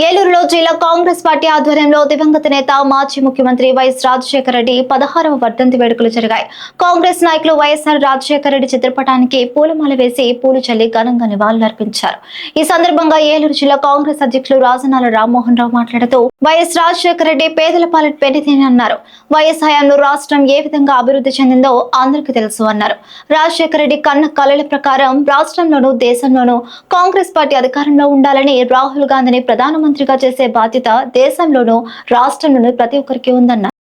ఏలూరులో జిల్లా కాంగ్రెస్ పార్టీ ఆధ్వర్యంలో దివంగత నేత మాజీ ముఖ్యమంత్రి వైఎస్ రాజశేఖర రెడ్డి 16వ వర్ధంతి వేడుకలు జరిగాయి. కాంగ్రెస్ నాయకులు వైఎస్ఆర్ రాజశేఖర రెడ్డి చిత్రపటానికి పూలమాల వేసి పూలు చల్లి ఘనంగా నివాళులర్పించారు. ఈ సందర్భంగా ఏలూరు జిల్లా కాంగ్రెస్ అధ్యక్షులు రాజనాల రామ్మోహన్ రావు మాట్లాడుతూ వైఎస్ రాజశేఖర రెడ్డి పేదల పాలిట పెన్నిధి అన్నారు. వైఎస్ హయాంలో రాష్ట్రం ఏ విధంగా అభివృద్ధి చెందిందో అందరికీ తెలుసు అన్నారు. రాజశేఖర రెడ్డి కన్న కలల ప్రకారం రాష్ట్రంలోనూ దేశంలోనూ కాంగ్రెస్ పార్టీ అధికారంలో ఉండాలని రాహుల్ గాంధీని ప్రధానమంత్రిగా చేసే బాధ్యత దేశంలోనూ రాష్ట్రంలోనూ ప్రతి ఒక్కరికి ఉందన్నారు.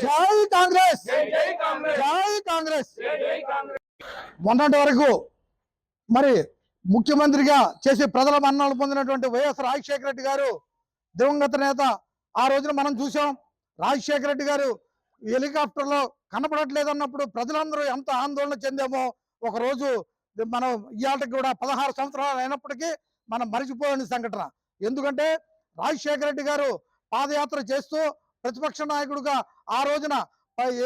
జై కాంగ్రెస్, జై కాంగ్రెస్. మొన్నటి వరకు మరి ముఖ్యమంత్రిగా చేసి ప్రజల మన్ననలు పొందినటువంటి వైఎస్ రాజశేఖర రెడ్డి గారు దివంగత నేత. ఆ రోజున మనం చూసాం, రాజశేఖర రెడ్డి గారు హెలికాప్టర్లో కనపడట్లేదు అన్నప్పుడు ప్రజలందరూ ఎంత ఆందోళన చెందామో ఒకరోజు మనం ఇవాళకి కూడా 16 సంవత్సరాలు అయినప్పటికీ మనం మరిచిపోలేని సంఘటన. ఎందుకంటే రాజశేఖర రెడ్డి గారు పాదయాత్ర చేస్తూ ప్రతిపక్ష నాయకుడిగా ఆ రోజున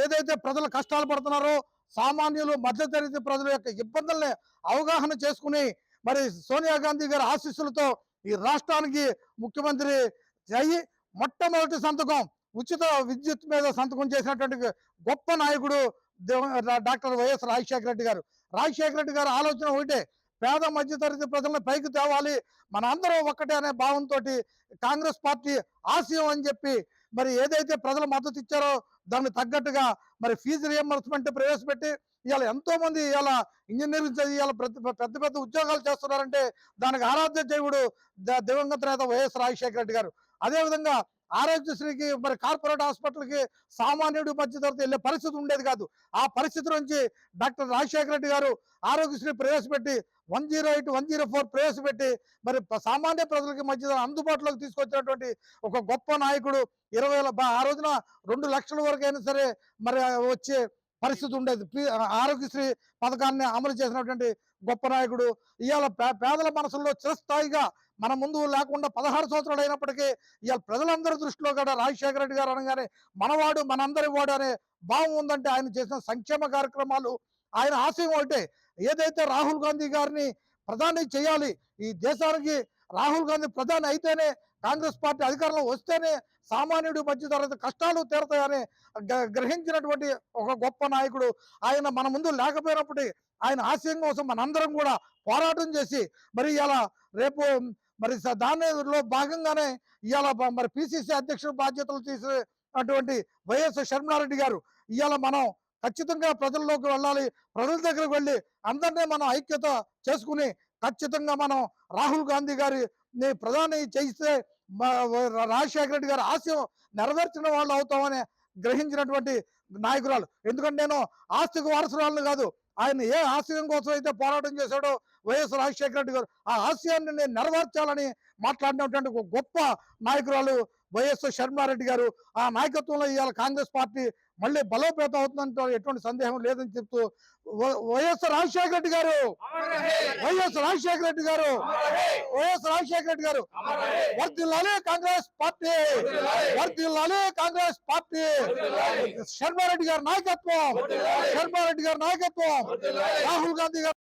ఏదైతే ప్రజలు కష్టాలు పడుతున్నారో, సామాన్యులు మధ్యతరగతి ప్రజల యొక్క ఇబ్బందుల్ని అవగాహన చేసుకుని మరి సోనియా గాంధీ గారి ఆశీస్సులతో ఈ రాష్ట్రానికి ముఖ్యమంత్రి అయ్యి మొట్టమొదటి సంతకం ఉచిత విద్యుత్ మీద సంతకం చేసినటువంటి గొప్ప నాయకుడు డాక్టర్ వైఎస్ రాజశేఖర రెడ్డి గారు. రాజశేఖర రెడ్డి గారు ఆలోచన ఒకటే, పేద మధ్యతరగతి ప్రజలను పైకి తేవాలి, మన అందరూ ఒక్కటే అనే భావంతో కాంగ్రెస్ పార్టీ ఆశయం అని చెప్పి మరి ఏదైతే ప్రజలు మద్దతు ఇచ్చారో దానికి తగ్గట్టుగా మరి ఫీజు రియంబర్స్మెంట్ ప్రవేశపెట్టి ఇవాళ ఎంతో మంది ఇవాళ ఇంజనీరింగ్ చదివి ఇవాళ పెద్ద పెద్ద ఉద్యోగాలు చేస్తున్నారంటే దానికి ఆరాధ్య దేవుడు దివంగత నేత వైఎస్ రాజశేఖర రెడ్డి గారు. అదేవిధంగా ఆరోగ్యశ్రీకి మరి కార్పొరేట్ హాస్పిటల్కి సామాన్యుడి మధ్యతరగతి వెళ్ళే పరిస్థితి ఉండేది కాదు. ఆ పరిస్థితి నుంచి డాక్టర్ రాజశేఖర రెడ్డి గారు ఆరోగ్యశ్రీ ప్రవేశపెట్టి 108, 104 ప్రవేశపెట్టి మరి సామాన్య ప్రజలకి మధ్య అందుబాటులోకి తీసుకొచ్చినటువంటి ఒక గొప్ప నాయకుడు. ఆ రోజున 2 లక్షల వరకు అయినా సరే మరి వచ్చే పరిస్థితి ఉండేది. ఆరోగ్యశ్రీ పథకాన్ని అమలు చేసినటువంటి గొప్ప నాయకుడు. ఇవాళ పేదల మనసుల్లో చిరస్థాయిగా మన ముందు లేకుండా 16 సంవత్సరాలు అయినప్పటికీ ఇవాళ ప్రజలందరి దృష్టిలో కూడా రాజశేఖర రెడ్డి గారు అనగానే మనవాడు మనందరి వాడు అనే భావం ఉందంటే ఆయన చేసిన సంక్షేమ కార్యక్రమాలు, ఆయన ఆశయం ఒకటే, ఏదైతే రాహుల్ గాంధీ గారిని ప్రధాని చేయాలి, ఈ దేశానికి రాహుల్ గాంధీ ప్రధాని అయితేనే, కాంగ్రెస్ పార్టీ అధికారంలో వస్తేనే సామాన్యుడి మధ్యతరగతి కష్టాలు తీరతాయని గ్రహించినటువంటి ఒక గొప్ప నాయకుడు. ఆయన మన ముందు లేకపోయినప్పటి ఆయన ఆశయం కోసం మనందరం కూడా పోరాటం చేసి మరి ఇలా రేపు మరి దానిలో భాగంగానే ఇవాళ మరి పిసిసి అధ్యక్షుడు బాధ్యతలు తీసినటువంటి వైఎస్ షర్మిలారెడ్డి గారు ఇవాళ మనం ఖచ్చితంగా ప్రజల్లోకి వెళ్ళాలి, ప్రజల దగ్గరకు వెళ్ళి అందరినీ మనం ఐక్యత చేసుకుని ఖచ్చితంగా మనం రాహుల్ గాంధీ గారిని ప్రధాని చేయిస్తే రాజశేఖర రెడ్డి గారి ఆశయం నెరవేర్చిన వాళ్ళు అవుతామని గ్రహించినటువంటి నాయకురాలు. ఎందుకంటే నేను ఆస్తికి వారసురాలను కాదు, ఆయన ఏ ఆశయం కోసం అయితే పోరాటం చేశాడో వైఎస్ రాజశేఖర రెడ్డి గారు ఆ ఆశయాన్ని నేను నెరవేర్చాలని మాట్లాడినటువంటి ఒక గొప్ప నాయకురాలు వైఎస్ షర్మిలారెడ్డి గారు. ఆ నాయకత్వంలో ఇవాళ కాంగ్రెస్ పార్టీ మళ్ళీ బలోపేతం అవుతుందంటే ఎటువంటి సందేహం లేదని చెప్తూ వైఎస్ రాజశేఖర రెడ్డి గారు, వైఎస్ రాజశేఖర రెడ్డి గారు, వైఎస్ రాజశేఖర రెడ్డి గారు వర్ధిల్లాలి కాంగ్రెస్ పార్టీ, వర్ధిల్లాలి కాంగ్రెస్ పార్టీ. షర్మిలారెడ్డి గారి నాయకత్వం, షర్మిలారెడ్డి గారి నాయకత్వం, రాహుల్ గాంధీ గారు